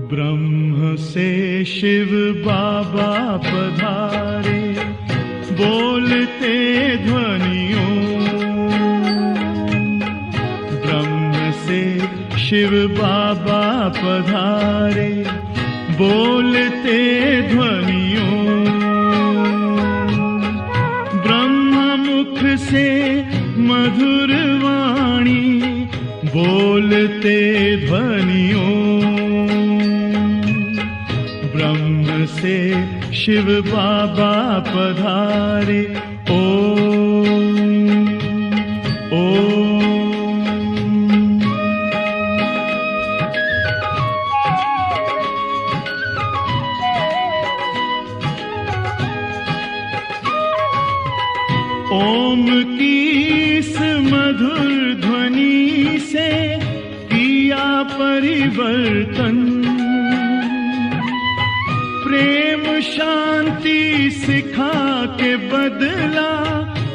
ब्रह्म से शिव बाबा पधारे, बोलते ध्वनियों। ब्रह्म से शिव बाबा पधारे, बोलते ध्वनियों। ब्रह्म मुख से मधुर वाणी, बोलते ध्वनियों। ब्रह्म से शिव बाबा पधारे, ओम ओम। ओम की इस मधुर ध्वनि से किया परिवर्तन। प्रेम शांति सिखा के बदला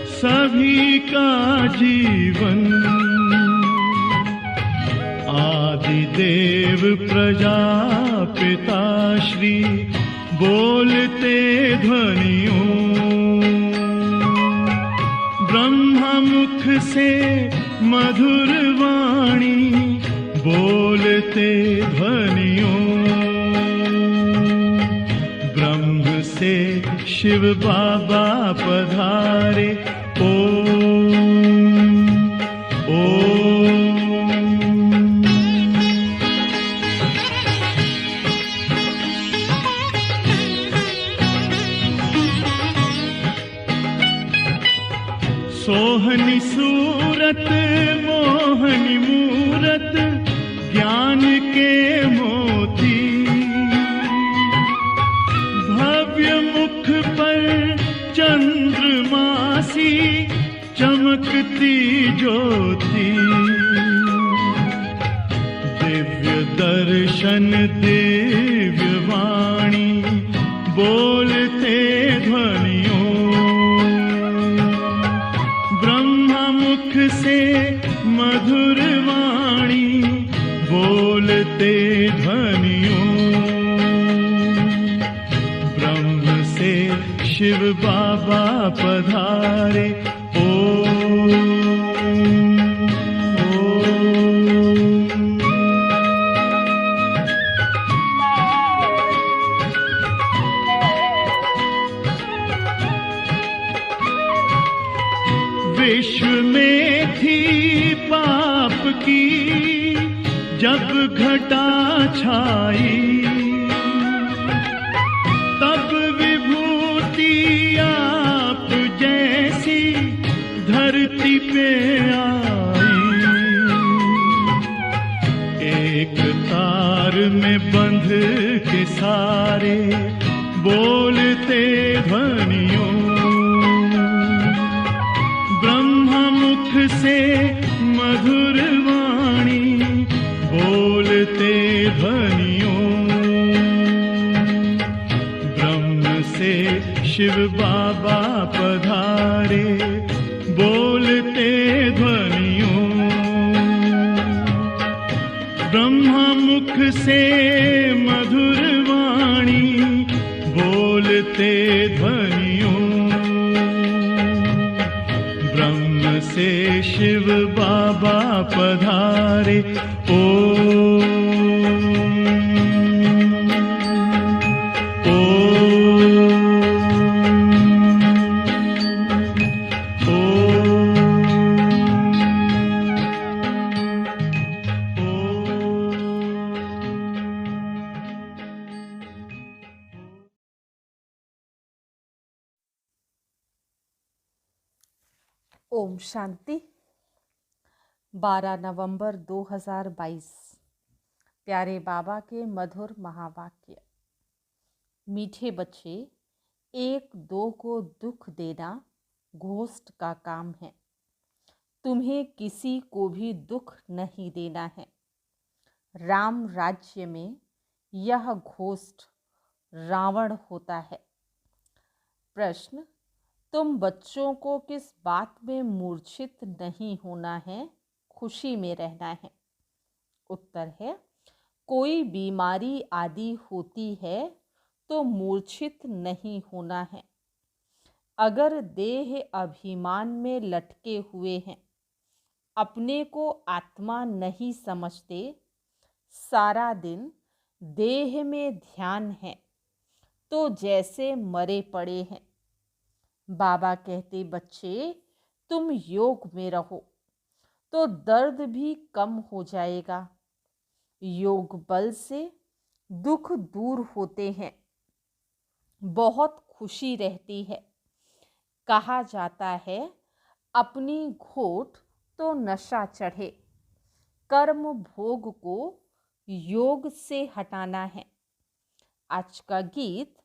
सभी का जीवन। आदिदेव प्रजापिता श्री बोलते ध्वनियों। ब्रह्मा मुख से मधुर वाणी, बोलते ध्वनियों। ब्रह्म से शिव बाबा पधारे, ओम ओम। सोहनी सूरत मोहनी मूरत, ज्ञान के मोती। भव्य मुख पर चंद्रमासी, चमकती ज्योति। दिव्य दर्शन दिव्य वाणी, बोलते ध्वनियों। ब्रह्मा मुख से मधुर वाणी, बोलते ध्वनियों। ब्रह्म से शिव बाबा पधारे, ओम ओम। विश्व में थी पाप की जब घटा छाई, तब विभूति आप जैसी धरती पे आई। एक तार में बंध के सारे, बोलते ध्वनियों। ब्रह्मा मुख से मधुर वाणी, बोलते ध्वनियों। ब्रह्म से शिव बाबा पधारे, बोलते ध्वनियों। ब्रह्मा मुख से मधुर वाणी, बोलते ध्वनियों। ब्रह्म से शिव बाबा पधारे, ओम ओम शांति। 12 नवंबर 2022। प्यारे बाबा के मधुर महावाक्य। मीठे बच्चे, एक दो को दुख देना घोस्ट का काम है। तुम्हें किसी को भी दुख नहीं देना है। राम राज्य में यह घोस्ट रावण होता है। प्रश्न, तुम बच्चों को किस बात में मूर्छित नहीं होना है, खुशी में रहना है? उत्तर है, कोई बीमारी आदि होती है तो मूर्छित नहीं होना है। अगर देह अभिमान में लटके हुए हैं, अपने को आत्मा नहीं समझते, सारा दिन देह में ध्यान है तो जैसे मरे पड़े हैं। बाबा कहते, बच्चे तुम योग में रहो तो दर्द भी कम हो जाएगा। योग बल से दुख दूर होते हैं, बहुत खुशी रहती है। कहा जाता है, अपनी घोट तो नशा चढ़े, कर्म भोग को योग से हटाना है। आज का गीत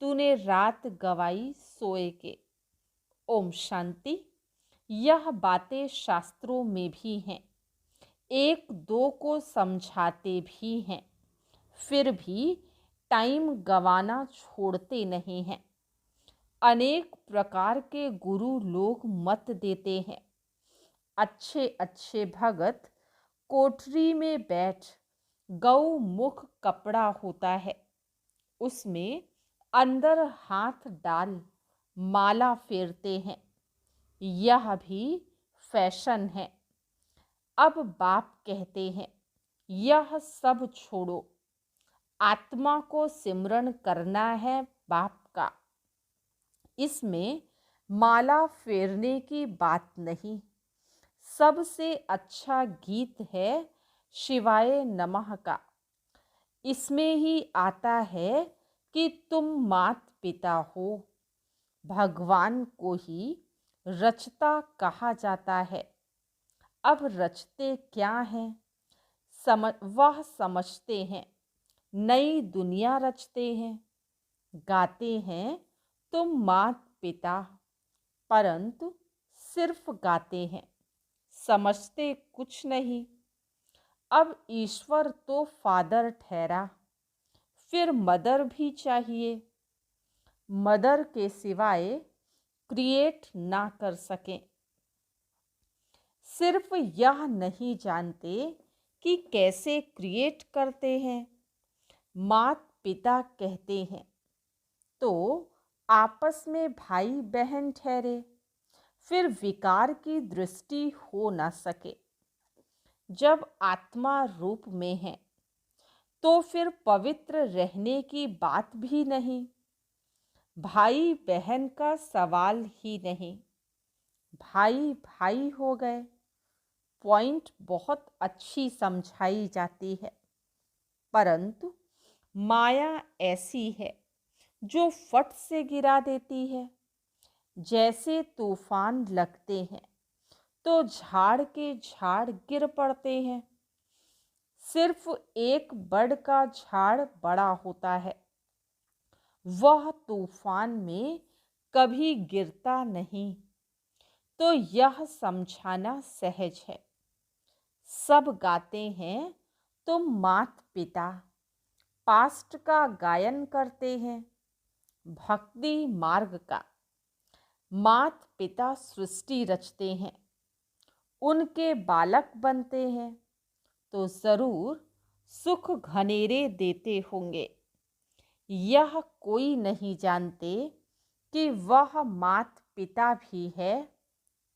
तूने रात गवाई सोए के। ओम शांति। यह बातें शास्त्रों में भी हैं, एक दो को समझाते भी हैं, फिर भी टाइम गवाना छोड़ते नहीं हैं। अनेक प्रकार के गुरु लोग मत देते हैं। अच्छे अच्छे भगत कोठरी में बैठ गौ मुख कपड़ा होता है, उसमें अंदर हाथ डाल माला फेरते हैं। यह भी फैशन है। अब बाप कहते हैं, यह सब छोड़ो, आत्मा को सिमरन करना है बाप का। इसमें माला फेरने की बात नहीं। सबसे अच्छा गीत है शिवाय नमः का। इसमें ही आता है कि तुम मात पिता हो। भगवान को ही रचता कहा जाता है। अब रचते क्या हैं? वह समझते हैं, नई दुनिया रचते हैं। गाते हैं तुम मात पिता, परंतु सिर्फ गाते हैं, समझते कुछ नहीं। अब ईश्वर तो फादर ठहरा, फिर मदर भी चाहिए। मदर के सिवाय क्रिएट ना कर सकें। सिर्फ यह नहीं जानते कि कैसे क्रिएट करते हैं। मात पिता कहते हैं तो आपस में भाई बहन ठहरे, फिर विकार की दृष्टि हो ना सके। जब आत्मा रूप में है तो फिर पवित्र रहने की बात भी नहीं, भाई बहन का सवाल ही नहीं। भाई भाई हो गए। पॉइंट बहुत अच्छी समझाई जाती है, परंतु माया ऐसी है जो फट से गिरा देती है। जैसे तूफान लगते हैं तो झाड़ के झाड़ गिर पड़ते हैं। सिर्फ एक बड़ का झाड़ बड़ा होता है, वह तूफान में कभी गिरता नहीं। तो यह समझाना सहज है। सब गाते हैं तुम मात पिता, पास्ट का गायन करते हैं, भक्ति मार्ग का। मात पिता सृष्टि रचते हैं, उनके बालक बनते हैं तो जरूर सुख घनेरे देते होंगे। यह कोई नहीं जानते कि वह मात पिता भी है,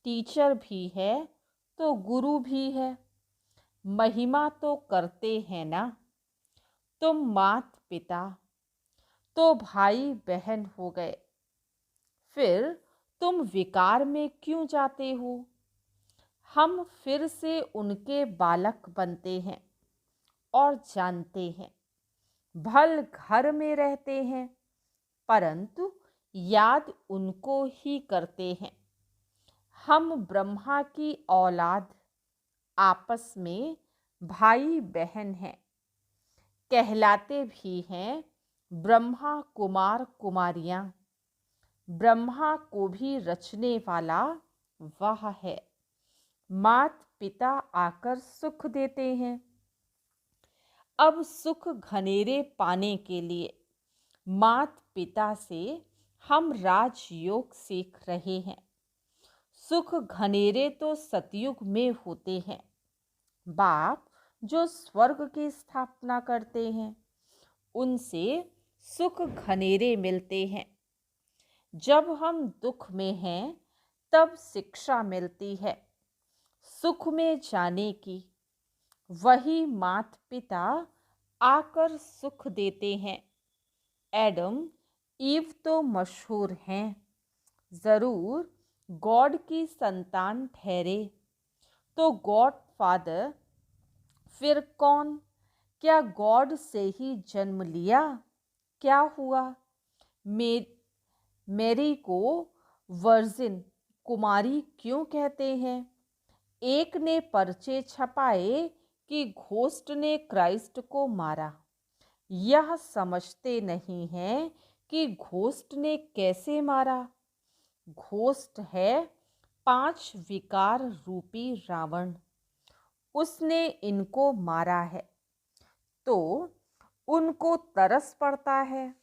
टीचर भी है तो गुरु भी है। महिमा तो करते हैं ना। तुम मात पिता तो भाई बहन हो गए, फिर तुम विकार में क्यों जाते हो? हम फिर से उनके बालक बनते हैं और जानते हैं, भल घर में रहते हैं परंतु याद उनको ही करते हैं। हम ब्रह्मा की औलाद, आपस में भाई बहन हैं, कहलाते भी हैं ब्रह्मा कुमार कुमारियां। ब्रह्मा को भी रचने वाला वह है। मात पिता आकर सुख देते हैं, अब सुख घनेरे पाने के लिए मात पिता से हम राजयोग सीख रहे हैं। सुख घनेरे तो सतयुग में होते हैं। बाप जो स्वर्ग की स्थापना करते हैं, उनसे सुख घनेरे मिलते हैं। जब हम दुख में हैं तब शिक्षा मिलती है सुख में जाने की। वही माता पिता आकर सुख देते हैं। एडम ईव तो मशहूर हैं, ज़रूर गॉड की संतान ठहरे। तो गॉड फादर फिर कौन? क्या गॉड से ही जन्म लिया? क्या हुआ? मैरी को वर्जिन कुमारी क्यों कहते हैं? एक ने पर्चे छपाए कि घोस्ट ने क्राइस्ट को मारा। यह समझते नहीं हैं कि घोस्ट ने कैसे मारा। घोस्ट है 5 विकार रूपी रावण, उसने इनको मारा है। तो उनको तरस पड़ता है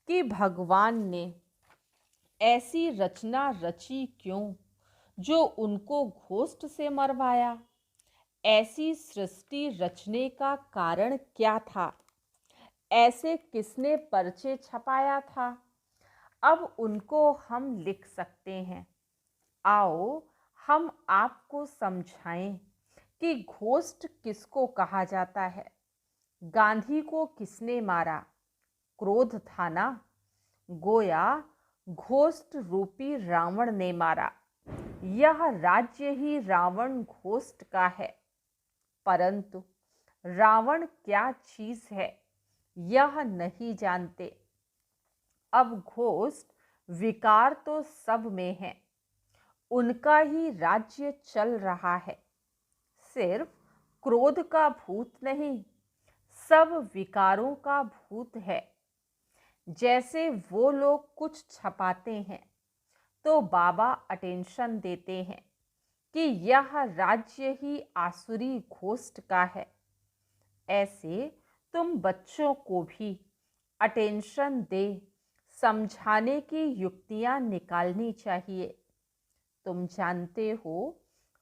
कि भगवान ने ऐसी रचना रची क्यों जो उनको घोस्ट से मरवाया। ऐसी सृष्टि रचने का कारण क्या था? ऐसे किसने पर्चे छपाया था? अब उनको हम लिख सकते हैं। आओ हम आपको समझाएं कि घोस्ट किसको कहा जाता है। गांधी को किसने मारा? क्रोध था ना? गोया घोस्ट रूपी रावण ने मारा। यह राज्य ही रावण घोस्ट का है। परंतु रावण क्या चीज है यह नहीं जानते। अब घोस्ट विकार तो सब में है, उनका ही राज्य चल रहा है। सिर्फ क्रोध का भूत नहीं, सब विकारों का भूत है। जैसे वो लोग कुछ छपाते हैं तो बाबा अटेंशन देते हैं कि यह राज्य ही आसुरी घोस्ट का है। ऐसे तुम बच्चों को भी अटेंशन दे समझाने की युक्तियां निकालनी चाहिए। तुम जानते हो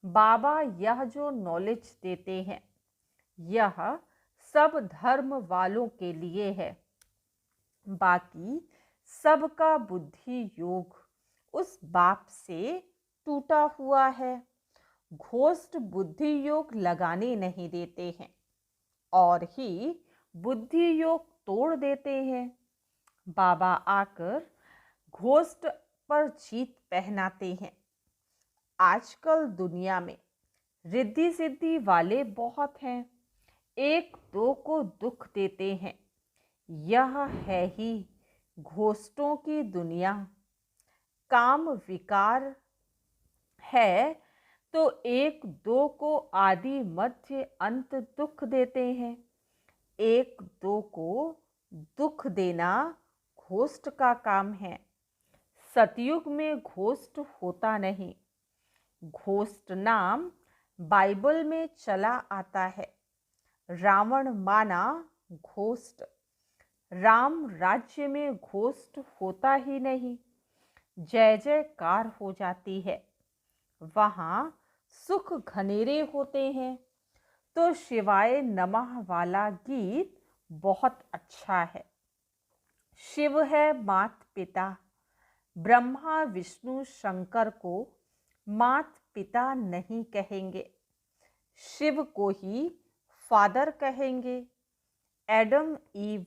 बाबा यह जो नॉलेज देते हैं यह सब धर्म वालों के लिए है। बाकी सबका बुद्धि योग उस बाप से टूटा हुआ है। घोस्ट बुद्धि योग लगाने नहीं देते हैं और ही बुद्धि योग तोड़ देते हैं। बाबा आकर घोस्ट पर जीत पहनाते हैं। आजकल दुनिया में रिद्धि सिद्धि वाले बहुत हैं, एक दो को दुख देते हैं। यह है ही घोस्टों की दुनिया। काम विकार है तो एक दो को आदि मध्य अंत दुख देते हैं। एक दो को दुख देना घोस्ट का काम है। सतयुग में घोस्ट होता नहीं। घोस्ट नाम बाइबल में चला आता है। रावण माना घोस्ट। राम राज्य में घोस्ट होता ही नहीं, जय जयकार हो जाती है। वहाँ सुख घनेरे होते हैं। तो शिवाय नमः वाला गीत बहुत अच्छा है। शिव है मात पिता, ब्रह्मा विष्णु शंकर को मात पिता नहीं कहेंगे, शिव को ही फादर कहेंगे। एडम ईव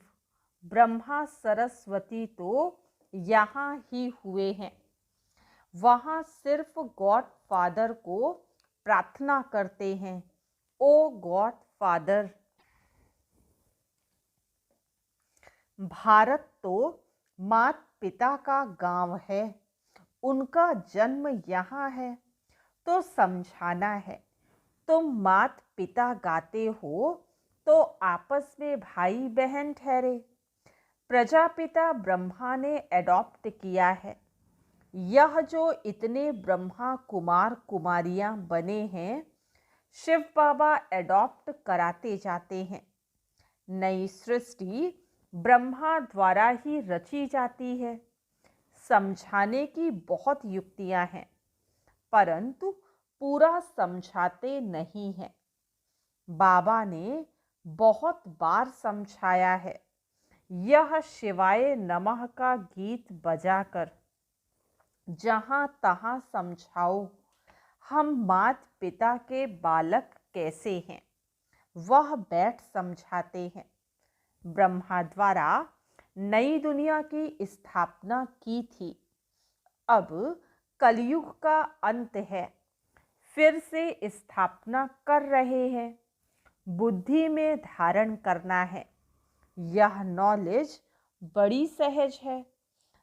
ब्रह्मा सरस्वती तो यहाँ ही हुए हैं। वहाँ सिर्फ गॉड फादर को प्रार्थना करते हैं, ओ गॉड फादर। भारत तो मात पिता का गांव है, उनका जन्म यहाँ है, तो समझाना है। तुम मात पिता गाते हो तो आपस में भाई बहन ठहरे। प्रजापिता ब्रह्मा ने एडॉप्ट किया है। यह जो इतने ब्रह्मा कुमार कुमारियां बने हैं, शिव बाबा एडॉप्ट कराते जाते हैं। नई सृष्टि ब्रह्मा द्वारा ही रची जाती है। समझाने की बहुत युक्तियां हैं, परंतु पूरा समझाते नहीं हैं। बाबा ने बहुत बार समझाया है। यह शिवाय नमः का गीत बजाकर जहाँ तहाँ समझाओ हम माता पिता के बालक कैसे हैं, वह बैठ समझाते हैं। ब्रह्मा द्वारा नई दुनिया की स्थापना की थी। अब कलयुग का अंत है, फिर से स्थापना कर रहे हैं। बुद्धि में धारण करना है। यह नॉलेज बड़ी सहज है।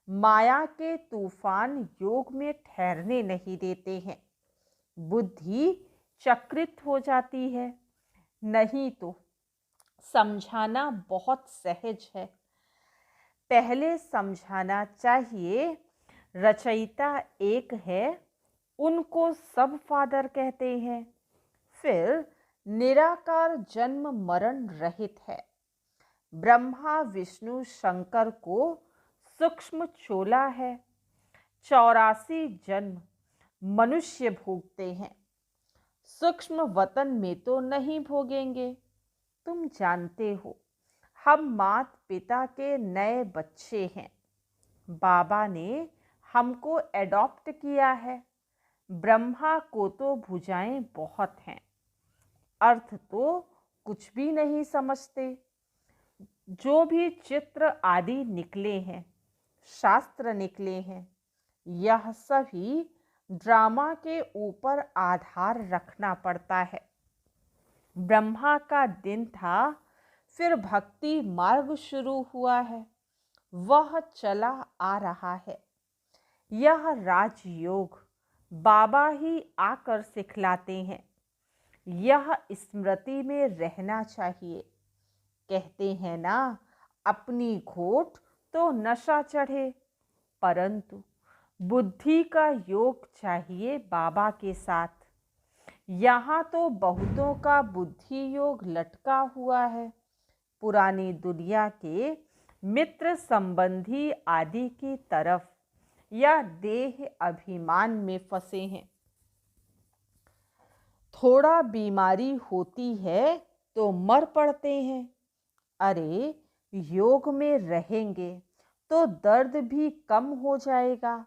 माया के तूफान योग में ठहरने नहीं देते हैं। बुद्धि चक्रित हो जाती है। नहीं तो समझाना बहुत सहज है। पहले समझाना चाहिए रचयिता एक है, उनको सब फादर कहते हैं। फिर निराकार जन्म मरण रहित है। ब्रह्मा विष्णु शंकर को सूक्ष्म चोला है। 84 जन्म मनुष्य भोगते हैं। सूक्ष्म वतन में तो नहीं भोगेंगे। तुम जानते हो हम माता पिता के नए बच्चे हैं। बाबा ने हमको एडॉप्ट किया है। ब्रह्मा को तो भुजाएं बहुत हैं, अर्थ तो कुछ भी नहीं समझते। जो भी चित्र आदि निकले हैं, शास्त्र निकले हैं, यह सभी ड्रामा के ऊपर आधार रखना पड़ता है। ब्रह्मा का दिन था, फिर भक्ति मार्ग शुरू हुआ है, वह चला आ रहा है। यह राजयोग बाबा ही आकर सिखलाते हैं। यह स्मृति में रहना चाहिए। कहते हैं ना, अपनी घोट तो नशा चढ़े, परंतु बुद्धि का योग चाहिए बाबा के साथ। यहाँ तो बहुतों का बुद्धि योग लटका हुआ है। पुरानी दुनिया के मित्र संबंधी आदि की तरफ या देह अभिमान में फंसे हैं। थोड़ा बीमारी होती है तो मर पड़ते हैं। अरे योग में रहेंगे तो दर्द भी कम हो जाएगा।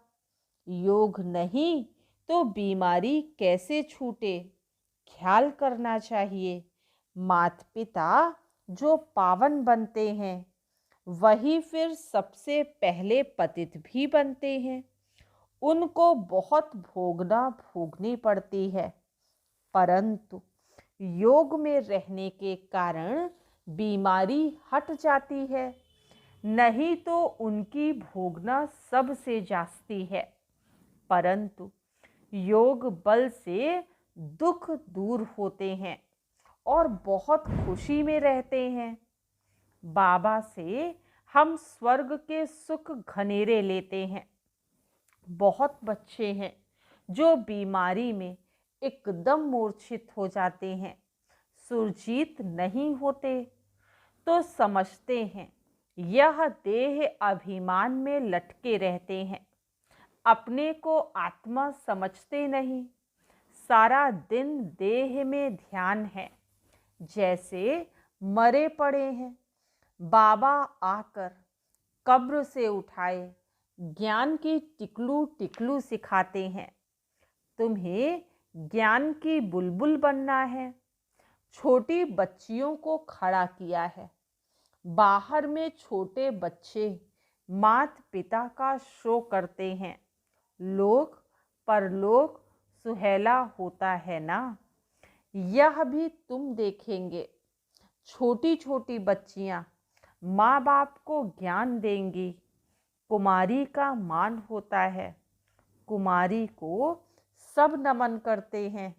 योग नहीं तो बीमारी कैसे छूटे, ख्याल करना चाहिए। माता पिता जो पावन बनते हैं, वही फिर सबसे पहले पतित भी बनते हैं। उनको बहुत भोगनी पड़ती है, परंतु योग में रहने के कारण बीमारी हट जाती है। नहीं तो उनकी भोगना सबसे जास्ती है, परंतु योग बल से दुख दूर होते हैं और बहुत खुशी में रहते हैं। बाबा से हम स्वर्ग के सुख घनेरे लेते हैं। बहुत बच्चे हैं जो बीमारी में एकदम मूर्छित हो जाते हैं, सुरजीत नहीं होते, तो समझते हैं यह देह अभिमान में लटके रहते हैं। अपने को आत्मा समझते नहीं। सारा दिन देह में ध्यान है, जैसे मरे पड़े हैं। बाबा आकर कब्र से उठाए ज्ञान की टिकलू टिकलू सिखाते हैं। तुम्हें ज्ञान की बुलबुल बनना है। छोटी बच्चियों को खड़ा किया है। बाहर में छोटे बच्चे माता पिता का शो करते हैं। लोक परलोक सुहेला होता है ना, यह भी तुम देखेंगे। छोटी छोटी बच्चियां माँ बाप को ज्ञान देंगी। कुमारी का मान होता है। कुमारी को सब नमन करते हैं।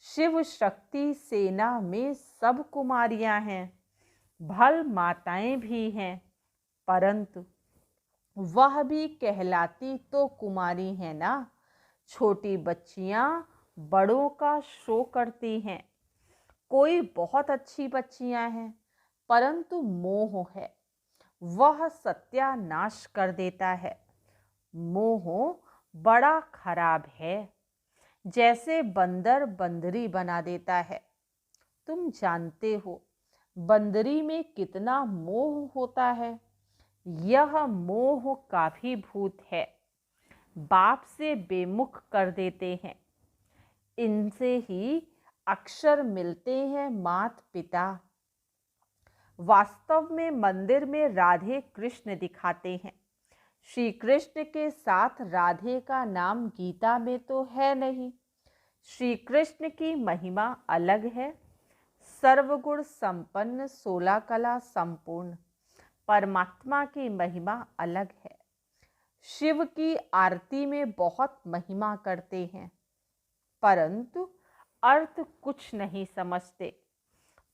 शिव शक्ति सेना में सब कुमारियां हैं, भल माताएं भी हैं, परंतु वह भी कहलाती तो कुमारी है ना। छोटी बच्चियां बड़ों का शो करती हैं। कोई बहुत अच्छी बच्चियां हैं, परंतु मोह है वह सत्यानाश कर देता है। मोह बड़ा खराब है, जैसे बंदर बंदरी बना देता है। तुम जानते हो बंदरी में कितना मोह होता है। यह मोह का भी भूत है, बाप से बेमुख कर देते हैं। इनसे ही अक्षर मिलते हैं मात पिता। वास्तव में मंदिर में राधे कृष्ण दिखाते हैं। श्री कृष्ण के साथ राधे का नाम गीता में तो है नहीं। श्री कृष्ण की महिमा अलग है। सर्वगुण संपन्न 16 कला संपूर्ण परमात्मा की महिमा अलग है। शिव की आरती में बहुत महिमा करते हैं, परंतु अर्थ कुछ नहीं समझते।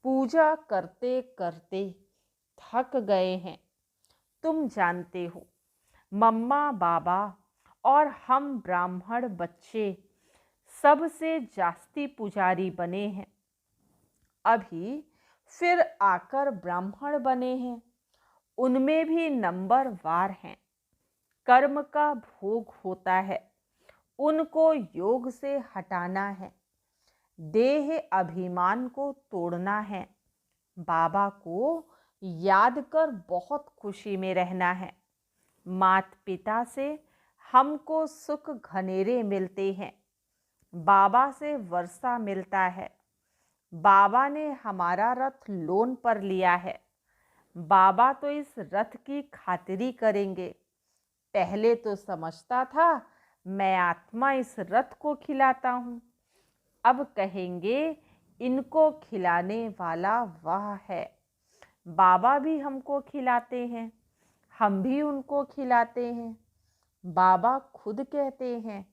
पूजा करते करते थक गए हैं। तुम जानते हो मम्मा बाबा और हम ब्राह्मण बच्चे सबसे जास्ती पुजारी बने हैं। अभी फिर आकर ब्राह्मण बने हैं, उनमें भी नंबर वार हैं। कर्म का भोग होता है, उनको योग से हटाना है। देह अभिमान को तोड़ना है। बाबा को याद कर बहुत खुशी में रहना है। मात पिता से हमको सुख घनेरे मिलते हैं। बाबा से वर्षा मिलता है। बाबा ने हमारा रथ लोन पर लिया है। बाबा तो इस रथ की खातिरी करेंगे। पहले तो समझता था मैं आत्मा इस रथ को खिलाता हूँ, अब कहेंगे इनको खिलाने वाला वह है। बाबा भी हमको खिलाते हैं, हम भी उनको खिलाते हैं। बाबा खुद कहते हैं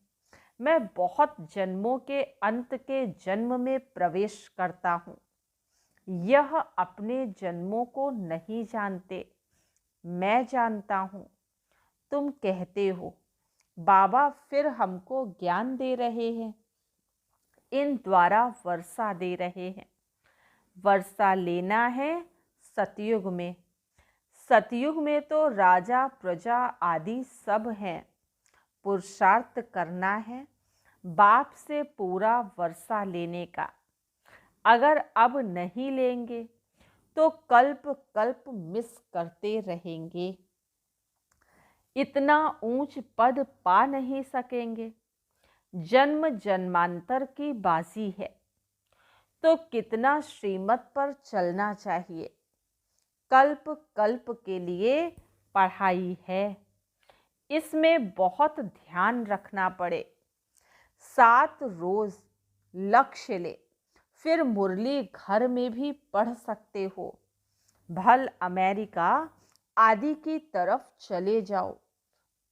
मैं बहुत जन्मों के अंत के जन्म में प्रवेश करता हूँ। यह अपने जन्मों को नहीं जानते, मैं जानता हूँ। तुम कहते हो बाबा फिर हमको ज्ञान दे रहे हैं, इन द्वारा वर्षा दे रहे हैं। वर्षा लेना है सतयुग में। सतयुग में तो राजा प्रजा आदि सब हैं। पुरुषार्थ करना है बाप से पूरा वर्षा लेने का। अगर अब नहीं लेंगे तो कल्प कल्प मिस करते रहेंगे। इतना ऊंच पद पा नहीं सकेंगे। जन्म जन्मांतर की बाजी है, तो कितना श्रीमत पर चलना चाहिए। कल्प कल्प के लिए पढ़ाई है, इसमें बहुत ध्यान रखना पड़े। 7 रोज लक्ष्य ले, फिर मुरली घर में भी पढ़ सकते हो। भल अमेरिका आदि की तरफ चले जाओ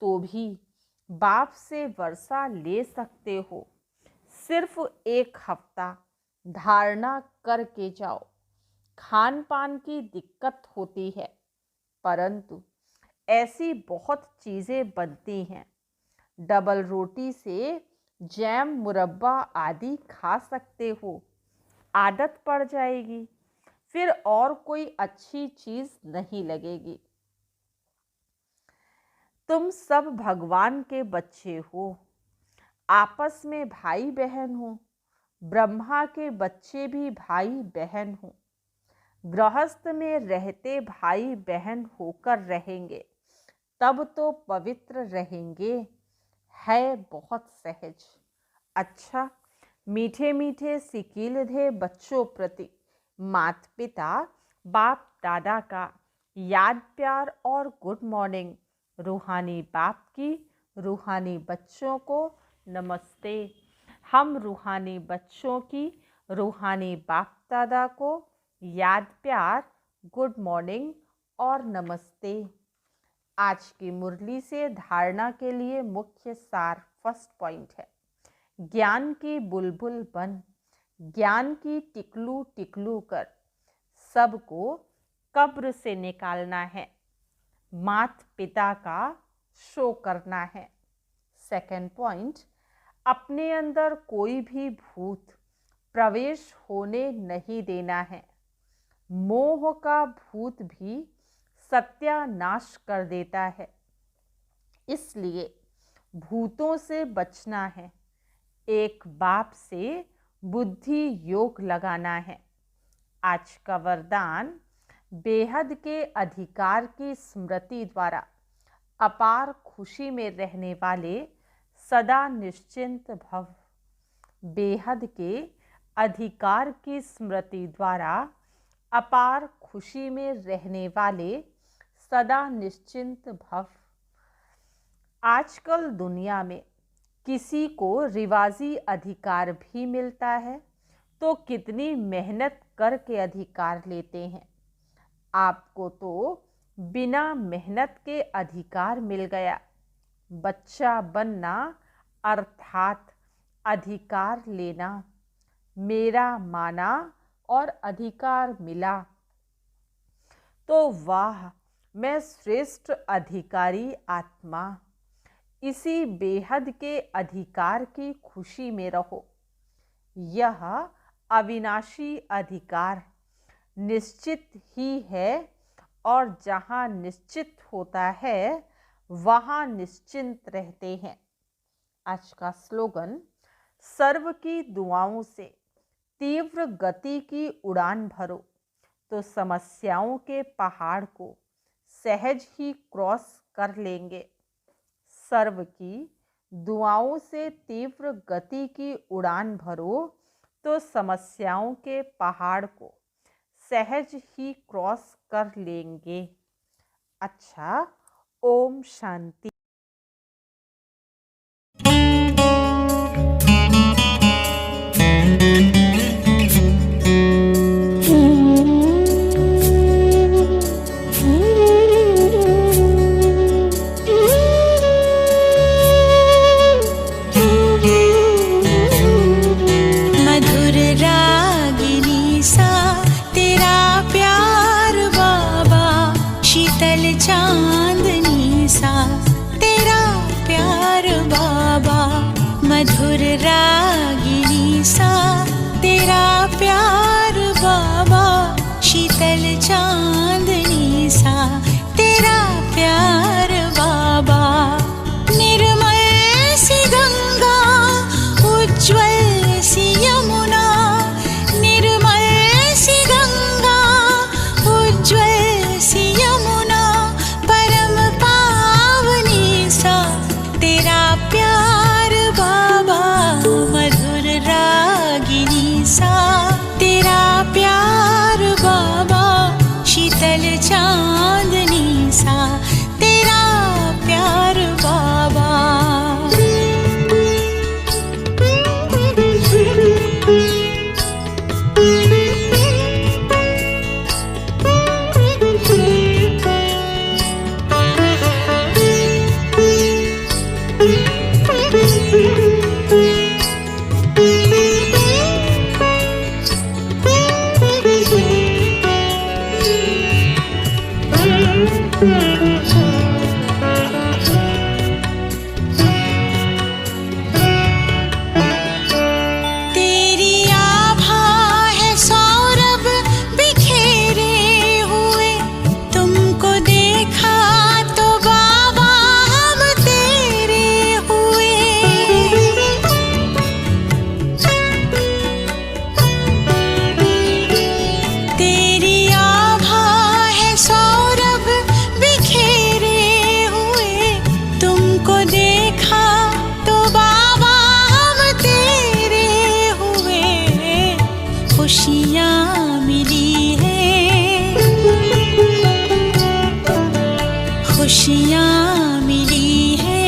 तो भी बाप से वर्षा ले सकते हो। सिर्फ 1 हफ्ता धारणा करके जाओ। खान पान की दिक्कत होती है, परंतु ऐसी बहुत चीज़ें बनती हैं। डबल रोटी से जैम मुरब्बा आदि खा सकते हो, आदत पड़ जाएगी, फिर और कोई अच्छी चीज़ नहीं लगेगी। तुम सब भगवान के बच्चे हो, आपस में भाई बहन हो। ब्रह्मा के बच्चे भी भाई बहन हो। गृहस्थ में रहते भाई बहन होकर रहेंगे, तब तो पवित्र रहेंगे। है बहुत सहज। अच्छा, मीठे मीठे सिकीलधे बच्चों प्रति माता पिता बाप दादा का याद प्यार और गुड मॉर्निंग। रूहानी बाप की रूहानी बच्चों को नमस्ते। हम रूहानी बच्चों की रूहानी बाप दादा को याद प्यार, गुड मॉर्निंग और नमस्ते। आज की मुरली से धारणा के लिए मुख्य सार फर्स्ट पॉइंट है, ज्ञान की बुलबुल बन, ज्ञान की टिकलू टिकलू कर सबको कब्र से निकालना है। मात पिता का शो करना है। सेकंड पॉइंट, अपने अंदर कोई भी भूत प्रवेश होने नहीं देना है। मोह का भूत भी सत्यानाश कर देता है। इसलिए भूतों से बचना है, एक बाप से बुद्धि योग लगाना है। आज का वरदान बेहद के अधिकार की स्मृति द्वारा अपार खुशी में रहने वाले सदा निश्चिंत भव। बेहद के अधिकार की स्मृति द्वारा अपार खुशी में रहने वाले सदा निश्चिंत भव। आजकल दुनिया में किसी को रिवाजी अधिकार भी मिलता है तो कितनी मेहनत करके अधिकार लेते हैं। आपको तो बिना मेहनत के अधिकार मिल गया। बच्चा बनना अर्थात अधिकार लेना, मेरा माना और अधिकार मिला तो वाह, मैं श्रेष्ठ अधिकारी आत्मा। इसी बेहद के अधिकार की खुशी में रहो। यह अविनाशी अधिकार निश्चित ही है और जहाँ निश्चित होता है वहाँ निश्चिंत रहते हैं। आज का स्लोगन, सर्व की दुआओं से तीव्र गति की उड़ान भरो तो समस्याओं के पहाड़ को सहज ही क्रॉस कर लेंगे। सर्व की दुआओं से तीव्र गति की उड़ान भरो तो समस्याओं के पहाड़ को सहज ही क्रॉस कर लेंगे। अच्छा, ओम शांति। मधुर रागिनी सा तेरा प्यार बाबा, शीतल चांदनी सा तेरा प्यार बाबा। निर्मल सी गंगा, उज्ज्वल सी यमुना, निर्मल सी गंगा, उज्ज्वल सी यमुना, परम पावनी सा तेरा प्यार बाबा। मधुर रागिनी सा तेरा प्यार बाबा, शीतल चांदनी सा तेरा प्यार बाबा। खुशियाँ मिली है, खुशियाँ मिली है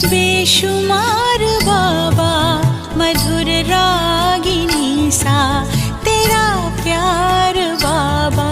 बेशुमार बाबा। मधुर रागिनी सा तेरा प्यार बाबा।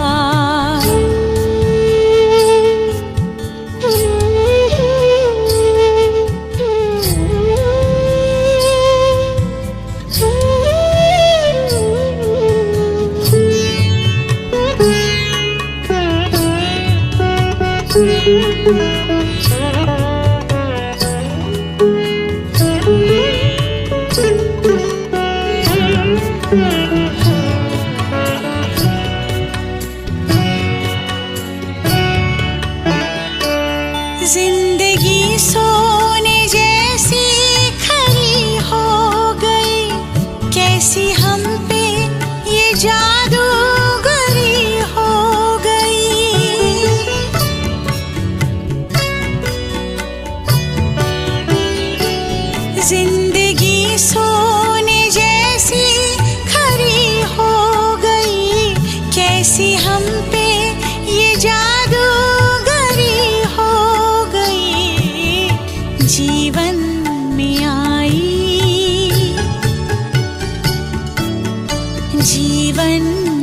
जीवन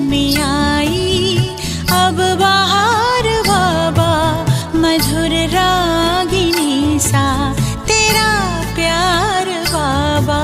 में आई अब बहार बाबा, मधुर रागिनी सा तेरा प्यार बाबा।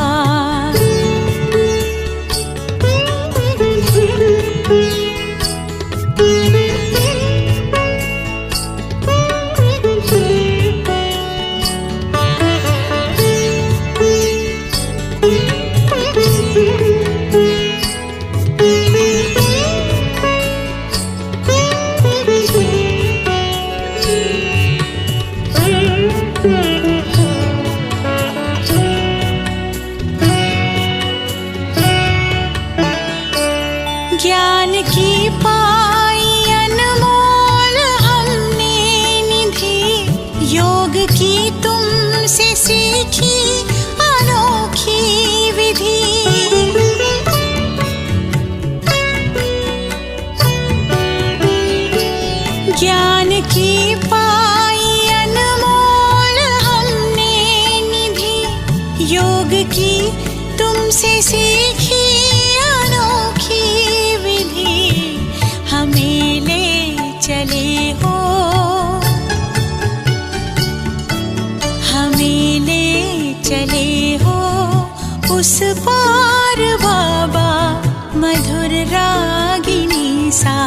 ज्ञान की पाई अनमोल हमने निधि, योग की तुमसे सीखी अनोखी विधि। ज्ञान की पाई अनमोल हमने निधि, योग की तुमसे सीखी अनोखी विधि। हमें ले चले हो, हमें ले चले हो उस पार बाबा, मधुर रागिनी सा